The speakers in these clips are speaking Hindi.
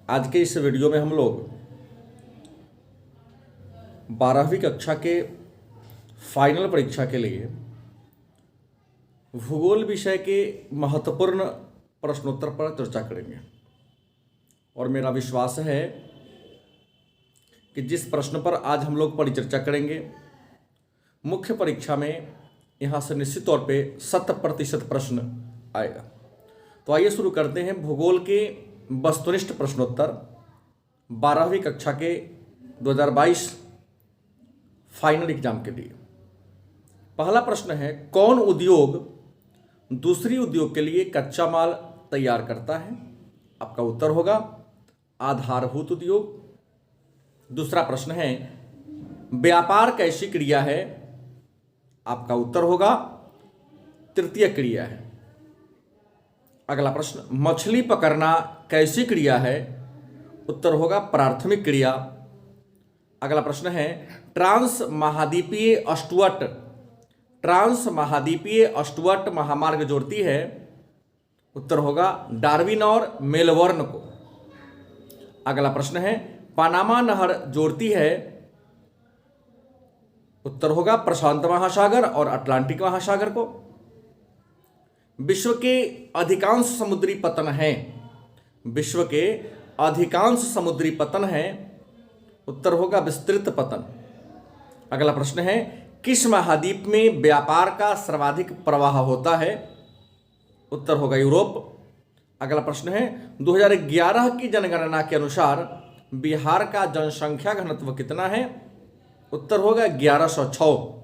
आज के इस वीडियो में हम लोग 12वीं कक्षा के फाइनल परीक्षा के लिए भूगोल विषय के महत्वपूर्ण प्रश्नोत्तर पर चर्चा करेंगे। और मेरा विश्वास है कि जिस प्रश्न पर आज हम लोग परिचर्चा करेंगे, मुख्य परीक्षा में यहाँ से निश्चित तौर पे 100% प्रश्न आएगा। तो आइए शुरू करते हैं भूगोल के वस्तुनिष्ठ प्रश्नोत्तर 12वीं कक्षा के 2022 फाइनल एग्जाम के लिए। पहला प्रश्न है, कौन उद्योग दूसरी उद्योग के लिए कच्चा माल तैयार करता है? आपका उत्तर होगा आधारभूत उद्योग। दूसरा प्रश्न है, व्यापार कैसी क्रिया है? आपका उत्तर होगा तृतीय क्रिया है। अगला प्रश्न, मछली पकड़ना कैसी क्रिया है? उत्तर होगा प्राथमिक क्रिया। अगला प्रश्न है, ट्रांस महाद्वीपीय अस्टुअर्ट महामार्ग जोड़ती है? उत्तर होगा डार्विन और मेलबोर्न को। अगला प्रश्न है, पनामा नहर जोड़ती है? उत्तर होगा प्रशांत महासागर और अटलांटिक महासागर को। विश्व के अधिकांश समुद्री पतन है? उत्तर होगा विस्तृत पतन। अगला प्रश्न है, किस महाद्वीप में व्यापार का सर्वाधिक प्रवाह होता है? उत्तर होगा यूरोप। अगला प्रश्न है, 2011 की जनगणना के अनुसार बिहार का जनसंख्या घनत्व कितना है? उत्तर होगा 1106।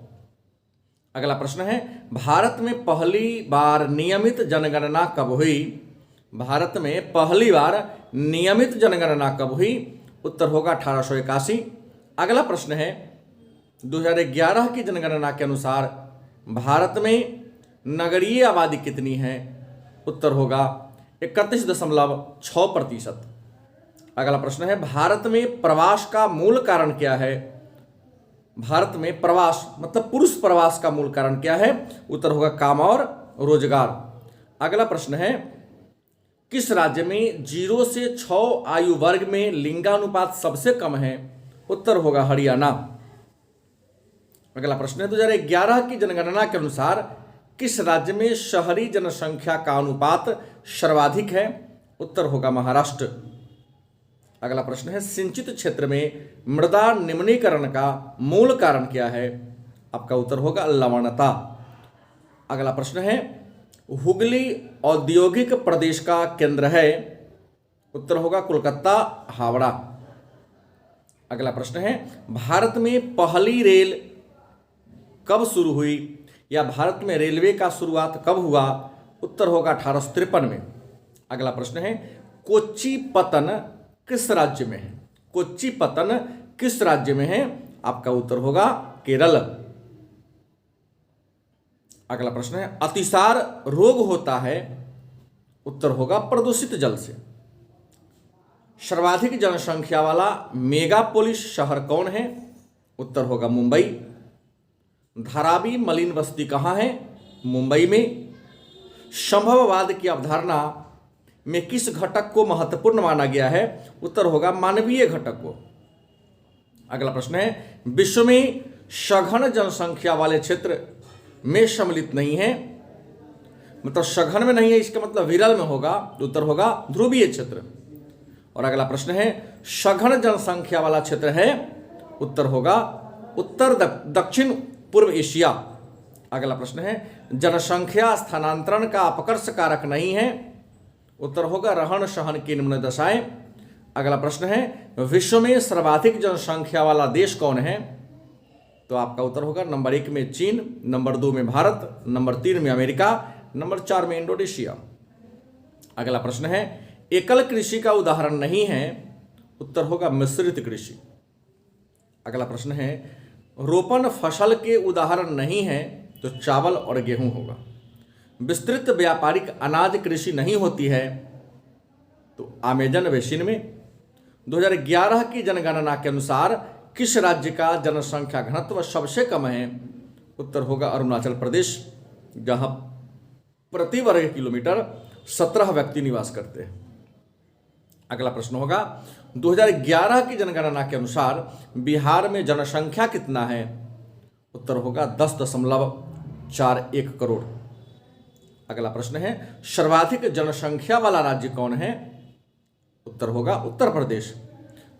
अगला प्रश्न है, भारत में पहली बार नियमित जनगणना कब हुई? भारत में पहली बार नियमित जनगणना कब हुई? उत्तर होगा 1881। अगला प्रश्न है, 2011 की जनगणना के अनुसार भारत में नगरीय आबादी कितनी है? उत्तर होगा 31.6%। अगला प्रश्न है, भारत में प्रवास का मूल कारण क्या है? भारत में प्रवास मतलब पुरुष प्रवास का मूल कारण क्या है? उत्तर होगा काम और रोजगार। अगला प्रश्न है, किस राज्य में 0 से 6 आयु वर्ग में लिंगानुपात सबसे कम है? उत्तर होगा हरियाणा। अगला प्रश्न है, 2011 की जनगणना के अनुसार किस राज्य में शहरी जनसंख्या का अनुपात सर्वाधिक है? उत्तर होगा महाराष्ट्र। अगला प्रश्न है, सिंचित क्षेत्र में मृदा निम्नीकरण का मूल कारण क्या है? आपका उत्तर होगा लवणता। अगला प्रश्न है, हुगली औद्योगिक प्रदेश का केंद्र है? उत्तर होगा कोलकाता हावड़ा। अगला प्रश्न है, भारत में पहली रेल कब शुरू हुई या भारत में रेलवे का शुरुआत कब हुआ? उत्तर होगा 1853 में। अगला प्रश्न है, कोच्चि पतन किस राज्य में है? कोच्चि पतन किस राज्य में है? आपका उत्तर होगा केरल। अगला प्रश्न है, अतिसार रोग होता है? उत्तर होगा प्रदूषित जल से। सर्वाधिक जनसंख्या वाला मेगापोलिस शहर कौन है? उत्तर होगा मुंबई। धारावी मलिन बस्ती कहाँ है? मुंबई में। संभववाद की अवधारणा में किस घटक को महत्वपूर्ण माना गया है? उत्तर होगा मानवीय घटक को। अगला प्रश्न है, विश्व में सघन जनसंख्या वाले क्षेत्र में सम्मिलित नहीं है? मतलब सघन में नहीं है, इसका मतलब विरल में होगा। उत्तर होगा ध्रुवीय क्षेत्र। और अगला प्रश्न है, सघन जनसंख्या वाला क्षेत्र है? उत्तर होगा उत्तर दक्षिण पूर्व एशिया। अगला प्रश्न है, जनसंख्या स्थानांतरण का अपकर्ष कारक नहीं है? उत्तर होगा रहन सहन की निम्न दशाएं। अगला प्रश्न है, विश्व में सर्वाधिक जनसंख्या वाला देश कौन है? तो आपका उत्तर होगा नंबर 1 में चीन, नंबर 2 में भारत, नंबर 3 में अमेरिका, नंबर 4 में इंडोनेशिया। अगला प्रश्न है, एकल कृषि का उदाहरण नहीं है? उत्तर होगा मिश्रित कृषि। अगला प्रश्न है, रोपण फसल के उदाहरण नहीं है? तो चावल और गेहूं होगा। विस्तृत व्यापारिक अनाज कृषि नहीं होती है? तो अमेजन बेसिन में। 2011 की जनगणना के अनुसार किस राज्य का जनसंख्या घनत्व सबसे कम है? उत्तर होगा अरुणाचल प्रदेश, जहां प्रति वर्ग किलोमीटर 17 व्यक्ति निवास करते हैं। अगला प्रश्न होगा 2011 की जनगणना के अनुसार बिहार में जनसंख्या कितना है? उत्तर होगा 10.41 करोड़। अगला प्रश्न है सर्वाधिक जनसंख्या वाला राज्य कौन है? उत्तर होगा उत्तर प्रदेश।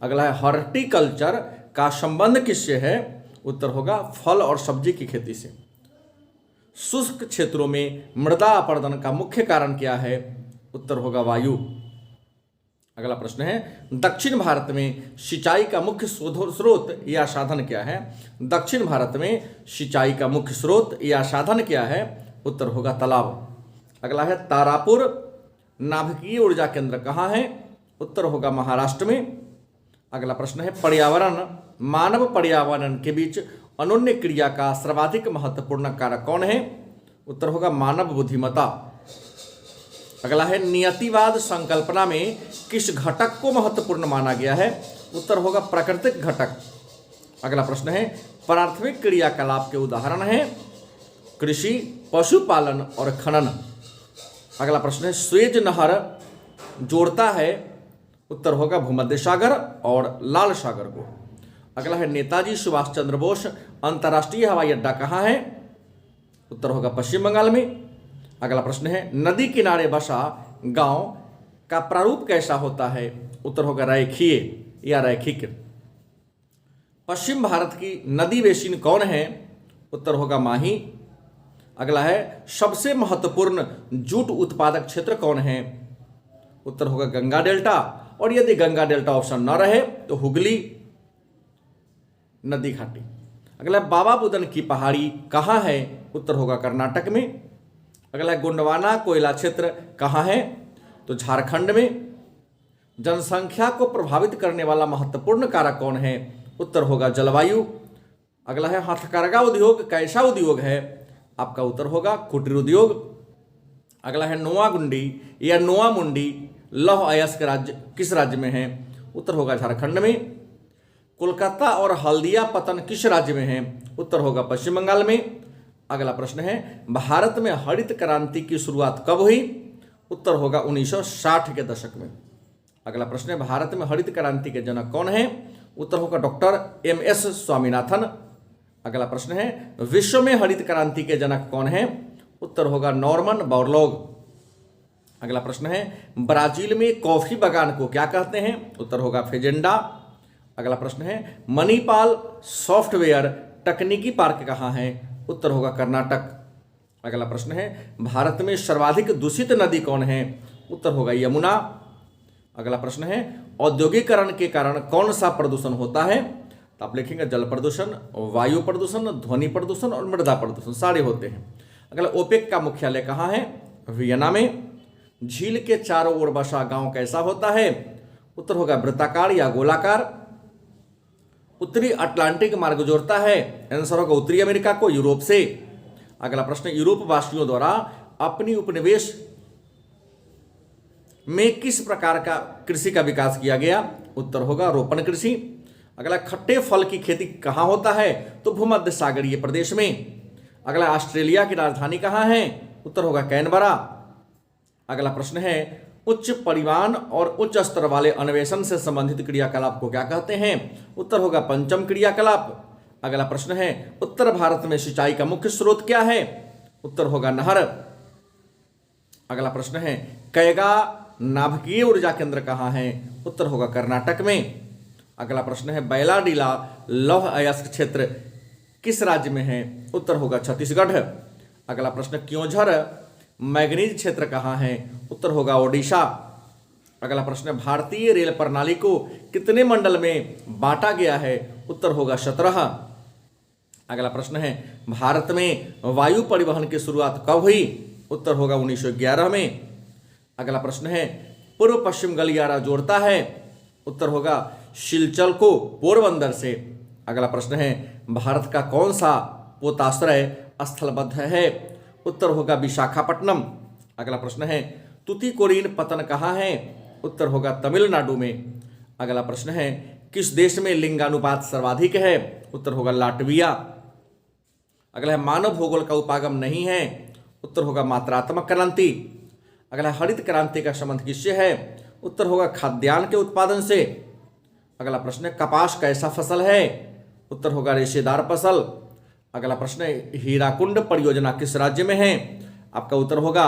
अगला है हॉर्टिकल्चर का संबंध किससे है? उत्तर होगा फल और सब्जी की खेती से। शुष्क क्षेत्रों में मृदा अपरदन का मुख्य कारण क्या है? उत्तर होगा वायु। अगला प्रश्न है दक्षिण भारत में सिंचाई का मुख्य स्रोत या साधन क्या है? दक्षिण भारत में सिंचाई का मुख्य स्रोत या साधन क्या है? उत्तर होगा तालाब। अगला है तारापुर नाभिकीय ऊर्जा केंद्र कहाँ है? उत्तर होगा महाराष्ट्र में। अगला प्रश्न है पर्यावरण मानव पर्यावरण के बीच अनोन्य क्रिया का सर्वाधिक महत्वपूर्ण कारक कौन है? उत्तर होगा मानव बुद्धिमत्ता। अगला है नियतिवाद संकल्पना में किस घटक को महत्वपूर्ण माना गया है? उत्तर होगा प्राकृतिक घटक। अगला प्रश्न है प्राथमिक क्रियाकलाप के उदाहरण हैं कृषि, पशुपालन और खनन। अगला प्रश्न है स्वेज नहर जोड़ता है? उत्तर होगा भूमध्य सागर और लाल सागर को। अगला है नेताजी सुभाष चंद्र बोस अंतर्राष्ट्रीय हवाई अड्डा कहाँ है? उत्तर होगा पश्चिम बंगाल में। अगला प्रश्न है नदी किनारे बसा गांव का प्रारूप कैसा होता है? उत्तर होगा रेखीय या रैखिक। पश्चिम भारत की नदी बेसिन कौन है? उत्तर होगा माही। अगला है सबसे महत्वपूर्ण जूट उत्पादक क्षेत्र कौन है? उत्तर होगा गंगा डेल्टा, और यदि गंगा डेल्टा ऑप्शन न रहे तो हुगली नदी घाटी। अगला बाबा बुदन की पहाड़ी कहाँ है? उत्तर होगा कर्नाटक में। अगला गोंडवाना कोयला क्षेत्र कहाँ है? तो झारखंड में। जनसंख्या को प्रभावित करने वाला महत्वपूर्ण कारक कौन है? उत्तर होगा जलवायु। अगला है हथकरघा उद्योग कैसा उद्योग है? आपका उत्तर होगा कुटीर उद्योग। अगला है नोआगुंडी या नोआ मुंडी लौह अयस्क राज्य किस राज्य में है? उत्तर होगा झारखंड में। कोलकाता और हल्दिया पतन किस राज्य में है? उत्तर होगा पश्चिम बंगाल में। अगला प्रश्न है भारत में हरित क्रांति की शुरुआत कब हुई? उत्तर होगा 1960 के दशक में। अगला प्रश्न है भारत में हरित क्रांति के जनक कौन है? उत्तर होगा डॉक्टर MS स्वामीनाथन। अगला प्रश्न है विश्व में हरित क्रांति के जनक कौन है? उत्तर होगा नॉर्मन बोरलॉग। अगला प्रश्न है ब्राजील में कॉफी बागान को क्या कहते हैं? उत्तर होगा फेजेंडा। अगला प्रश्न है मणिपाल सॉफ्टवेयर तकनीकी पार्क कहाँ है? उत्तर होगा कर्नाटक। अगला प्रश्न है भारत में सर्वाधिक दूषित नदी कौन है? उत्तर होगा यमुना। अगला प्रश्न है औद्योगिकरण के कारण कौन सा प्रदूषण होता है? तो आप लिखेंगे जल प्रदूषण, वायु प्रदूषण, ध्वनि प्रदूषण और मृदा प्रदूषण सारे होते हैं। अगला ओपेक का मुख्यालय कहाँ है? वियना में। झील के चारों ओर बसा गांव कैसा होता है? उत्तर होगा वृत्ताकार या गोलाकार। उत्तरी अटलांटिक मार्ग जोड़ता है? आंसर होगा उत्तरी अमेरिका को यूरोप से। अगला प्रश्न यूरोप वासियों द्वारा अपनी उपनिवेश में किस प्रकार का कृषि का विकास किया गया? उत्तर होगा रोपण कृषि। अगला खट्टे फल की खेती कहाँ होता है? तो भूमध्य सागरीय प्रदेश में। अगला ऑस्ट्रेलिया की राजधानी कहाँ है? उत्तर होगा कैनबरा। अगला प्रश्न है उच्च परिमाण और उच्च स्तर वाले अन्वेषण से संबंधित क्रियाकलाप को क्या कहते हैं? उत्तर होगा पंचम क्रियाकलाप। अगला प्रश्न है उत्तर भारत में सिंचाई का मुख्य स्रोत क्या है? उत्तर होगा नहर। अगला प्रश्न है कैगा नाभिकीय ऊर्जा केंद्र कहाँ है? उत्तर होगा कर्नाटक में। अगला प्रश्न है बैलाडीला लौह अयस्क क्षेत्र किस राज्य में है? उत्तर होगा छत्तीसगढ़। अगला प्रश्न क्योंझर मैग्नीज क्षेत्र कहाँ है? उत्तर होगा ओडिशा। अगला प्रश्न भारतीय रेल प्रणाली को कितने मंडल में बांटा गया है? उत्तर होगा 17। अगला प्रश्न है भारत में वायु परिवहन की शुरुआत कब हुई? उत्तर होगा 1911 में। अगला प्रश्न है पूर्व पश्चिम गलियारा जोड़ता है? उत्तर होगा सिलचर को पोरबंदर से। अगला प्रश्न है भारत का कौन सा पोताश्रय स्थलबद्ध है? उत्तर होगा विशाखापट्टनम। अगला प्रश्न है तुतीकोरिन पतन कहाँ है? उत्तर होगा तमिलनाडु में। अगला प्रश्न है किस देश में लिंगानुपात सर्वाधिक है? उत्तर होगा लाटविया। अगला है मानव भूगोल का उपागम नहीं है? उत्तर होगा मात्रात्मक क्रांति। अगला हरित क्रांति का संबंध किससे है? उत्तर होगा खाद्यान्न के उत्पादन से। अगला प्रश्न है कपास कैसा फसल है? उत्तर होगा रेशेदार फसल। अगला प्रश्न है हीराकुंड परियोजना किस राज्य में है? आपका उत्तर होगा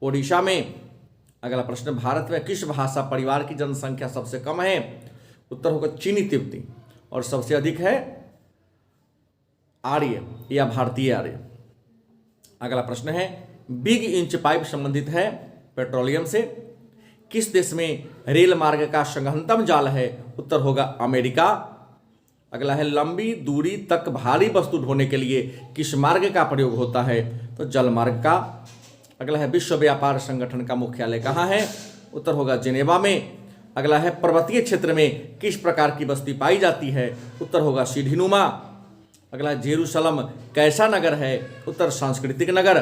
ओडिशा में। अगला प्रश्न भारत में किस भाषा परिवार की जनसंख्या सबसे कम है? उत्तर होगा चीनी तिब्बती। और सबसे अधिक है आर्य या भारतीय आर्य। अगला प्रश्न है बिग इंच पाइप संबंधित है पेट्रोलियम से। किस देश में रेल मार्ग का संघनतम जाल है? उत्तर होगा अमेरिका। अगला है लंबी दूरी तक भारी वस्तु ढोने के लिए किस मार्ग का प्रयोग होता है? तो जल मार्ग का। अगला है विश्व व्यापार संगठन का मुख्यालय कहाँ है? उत्तर होगा जिनेवा में। अगला है पर्वतीय क्षेत्र में किस प्रकार की बस्ती पाई जाती है? उत्तर होगा सीढ़ीनुमा। अगला जेरूशलम कैसा नगर है? उत्तर सांस्कृतिक नगर।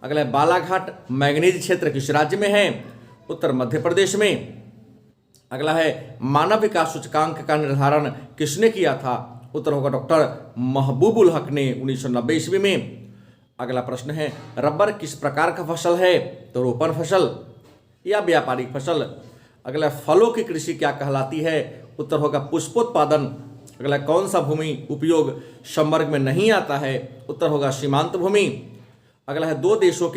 अगला है बालाघाट मैंगनीज क्षेत्र किस राज्य में है? उत्तर मध्य प्रदेश में। अगला है मानव विकास सूचकांक का निर्धारण किसने किया था? उत्तर होगा डॉक्टर महबूबुल हक ने 1990 ईस्वी में। अगला प्रश्न है रबर किस प्रकार का फसल है? तो रोपण फसल या व्यापारिक फसल। अगला फलों की कृषि क्या कहलाती है? उत्तर होगा पुष्पोत्पादन। अगला कौन सा भूमि उपयोग संवर्ग में नहीं आता है? उत्तर होगा सीमांत भूमि। अगला है दो देशों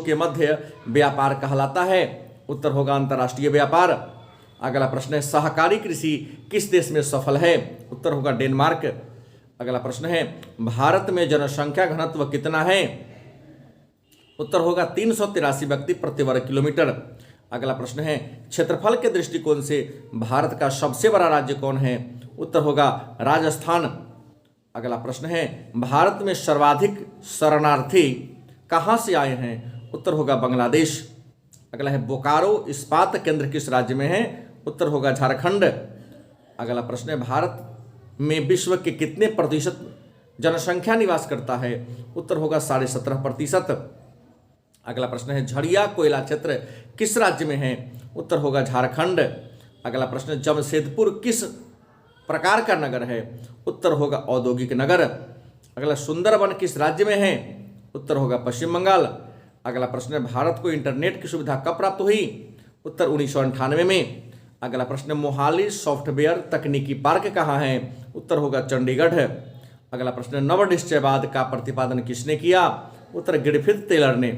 के मध्य व्यापार कहलाता है? उत्तर होगा अंतर्राष्ट्रीय व्यापार। अगला प्रश्न है सहकारी कृषि किस देश में सफल है? उत्तर होगा डेनमार्क। अगला प्रश्न है भारत में जनसंख्या घनत्व कितना है? उत्तर होगा 383 व्यक्ति प्रति वर्ग किलोमीटर। अगला प्रश्न है क्षेत्रफल के दृष्टिकोण से भारत का सबसे बड़ा राज्य कौन है? उत्तर होगा राजस्थान। अगला प्रश्न है भारत में सर्वाधिक शरणार्थी कहाँ से आए हैं? उत्तर होगा बांग्लादेश। अगला है बोकारो इस्पात केंद्र किस राज्य में है? उत्तर होगा झारखंड। अगला प्रश्न है भारत में विश्व के कितने प्रतिशत जनसंख्या निवास करता है? उत्तर होगा 17.5%। अगला प्रश्न है झड़िया कोयला क्षेत्र किस राज्य में है? उत्तर होगा झारखंड। अगला प्रश्न जमशेदपुर किस प्रकार का नगर है? उत्तर होगा औद्योगिक नगर। अगला सुंदरवन किस राज्य में है? उत्तर होगा पश्चिम बंगाल। अगला प्रश्न है भारत को इंटरनेट की सुविधा कब प्राप्त हुई? उत्तर 1998 में। अगला प्रश्न मोहाली सॉफ्टवेयर तकनीकी पार्क कहाँ है? उत्तर होगा चंडीगढ़। अगला प्रश्न नवनिश्चयवाद का प्रतिपादन किसने किया? उत्तर ग्रिफिथ टेलर ने।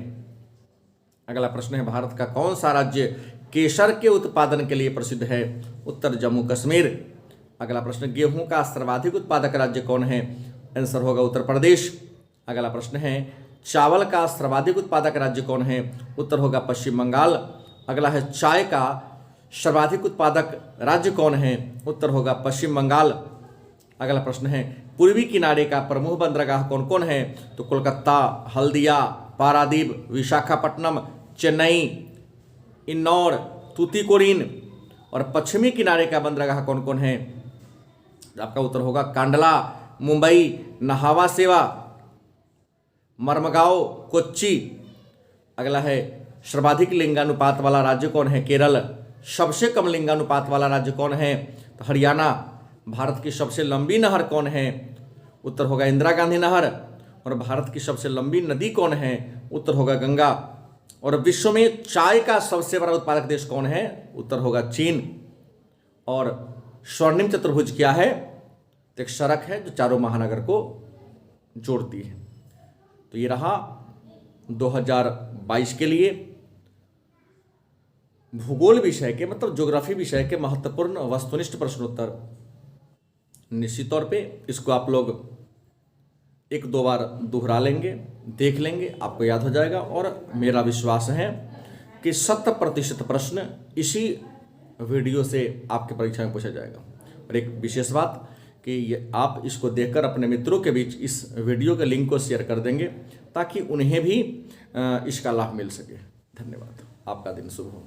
अगला प्रश्न है भारत का कौन सा राज्य केसर के उत्पादन के लिए प्रसिद्ध है? उत्तर जम्मू कश्मीर। अगला प्रश्न गेहूं का सर्वाधिक उत्पादक राज्य कौन है? आंसर होगा उत्तर प्रदेश। अगला प्रश्न है चावल का सर्वाधिक उत्पादक राज्य कौन है? उत्तर होगा पश्चिम बंगाल। अगला है चाय का सर्वाधिक उत्पादक राज्य कौन है? उत्तर होगा पश्चिम बंगाल। अगला प्रश्न है पूर्वी किनारे का प्रमुख बंदरगाह कौन कौन है? तो कोलकाता, हल्दिया, पारादीप, विशाखापट्टनम, चेन्नई, इन्नौर, तूतीकोरिन। और पश्चिमी किनारे का बंदरगाह कौन कौन है? आपका उत्तर होगा कांडला, मुंबई, नहावा सेवा, मरमगांव, कोच्चि। अगला है सर्वाधिक लिंगानुपात वाला राज्य कौन है? केरल। सबसे कम लिंगानुपात वाला राज्य कौन है? तो हरियाणा। भारत की सबसे लंबी नहर कौन है? उत्तर होगा इंदिरा गांधी नहर। और भारत की सबसे लंबी नदी कौन है? उत्तर होगा गंगा। और विश्व में चाय का सबसे बड़ा उत्पादक देश कौन है? उत्तर होगा चीन। और स्वर्णिम चतुर्भुज क्या है? तो एक सड़क है जो चारों महानगर को जोड़ती है। तो ये रहा 2022 के लिए भूगोल विषय के मतलब ज्योग्राफी विषय के महत्वपूर्ण वस्तुनिष्ठ प्रश्नोत्तर। निश्चित तौर पे इसको आप लोग 1-2 बार दोहरा लेंगे, देख लेंगे, आपको याद हो जाएगा। और मेरा विश्वास है कि 100% प्रश्न इसी वीडियो से आपके परीक्षा में पूछा जाएगा। और एक विशेष बात कि आप इसको देखकर अपने मित्रों के बीच इस वीडियो के लिंक को शेयर कर देंगे ताकि उन्हें भी इसका लाभ मिल सके। धन्यवाद। आपका दिन शुभ हो।